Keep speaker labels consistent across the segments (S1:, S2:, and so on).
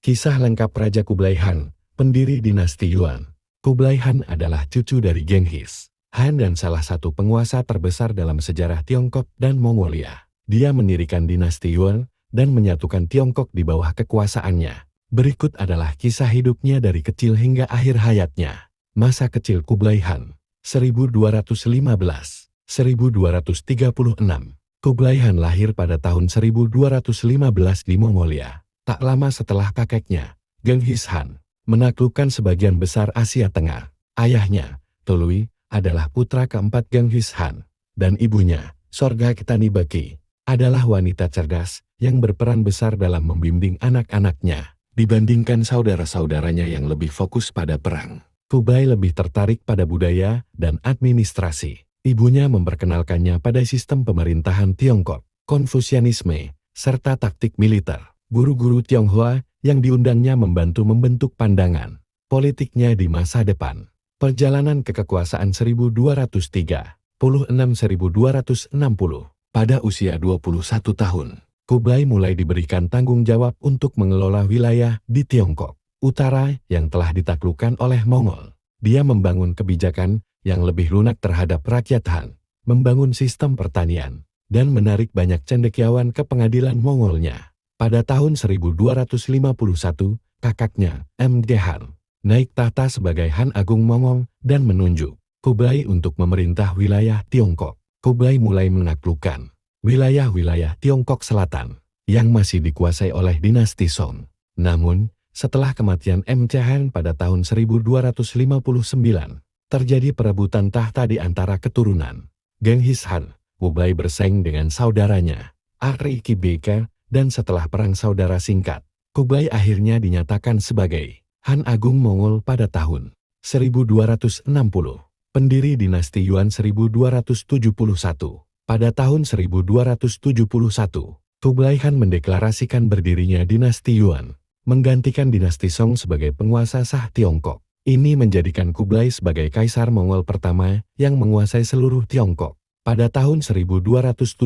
S1: Kisah lengkap Raja Kublai Han, pendiri dinasti Yuan. Kublai Han adalah cucu dari Genghis Han dan salah satu penguasa terbesar dalam sejarah Tiongkok dan Mongolia. Dia mendirikan dinasti Yuan dan menyatukan Tiongkok di bawah kekuasaannya. Berikut adalah kisah hidupnya dari kecil hingga akhir hayatnya. Masa kecil Kublai Han, 1215-1236. Kublai Han lahir pada tahun 1215 di Mongolia. Tak lama setelah kakeknya, Genghis Han, menaklukkan sebagian besar Asia Tengah. Ayahnya, Tolui, adalah putra keempat Genghis Han, dan ibunya, Sorga-Ketani Baki, adalah wanita cerdas yang berperan besar dalam membimbing anak-anaknya. Dibandingkan saudara-saudaranya yang lebih fokus pada perang, Kublai lebih tertarik pada budaya dan administrasi. Ibunya memperkenalkannya pada sistem pemerintahan Tiongkok, Konfusianisme, serta taktik militer. Guru-guru Tionghoa yang diundangnya membantu membentuk pandangan politiknya di masa depan. Perjalanan ke kekuasaan 1236-1260. Pada usia 21 tahun, Kublai mulai diberikan tanggung jawab untuk mengelola wilayah di Tiongkok Utara yang telah ditaklukkan oleh Mongol. Dia membangun kebijakan yang lebih lunak terhadap rakyat Han, membangun sistem pertanian, dan menarik banyak cendekiawan ke pengadilan Mongolnya. Pada tahun 1251, kakaknya, M.G. Han, naik tahta sebagai Han Agung Mongol dan menunjuk Kublai untuk memerintah wilayah Tiongkok. Kublai mulai menaklukkan wilayah-wilayah Tiongkok Selatan yang masih dikuasai oleh dinasti Song. Namun, setelah kematian M.G. Han pada tahun 1259, terjadi perebutan tahta di antara keturunan Genghis Han. Kublai bersaing dengan saudaranya, Ari Kibeke, dan setelah perang saudara singkat, Kublai akhirnya dinyatakan sebagai Han Agung Mongol pada tahun 1260. Pendiri dinasti Yuan 1271. Pada tahun 1271, Kublai Han mendeklarasikan berdirinya dinasti Yuan, menggantikan dinasti Song sebagai penguasa sah Tiongkok. Ini menjadikan Kublai sebagai kaisar Mongol pertama yang menguasai seluruh Tiongkok. Pada tahun 1279,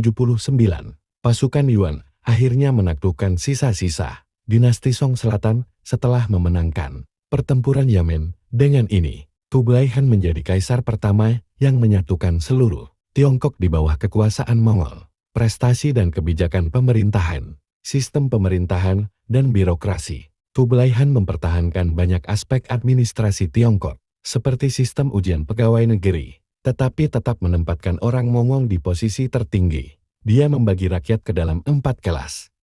S1: pasukan Yuan akhirnya menaklukkan sisa-sisa dinasti Song Selatan setelah memenangkan pertempuran Yamen. Dengan ini, Kublai Han menjadi kaisar pertama yang menyatukan seluruh Tiongkok di bawah kekuasaan Mongol. Prestasi dan kebijakan pemerintahan, sistem pemerintahan, dan birokrasi. Kublai Han mempertahankan banyak aspek administrasi Tiongkok, seperti sistem ujian pegawai negeri, tetapi tetap menempatkan orang Mongol di posisi tertinggi. Dia membagi rakyat ke dalam 4 kelas,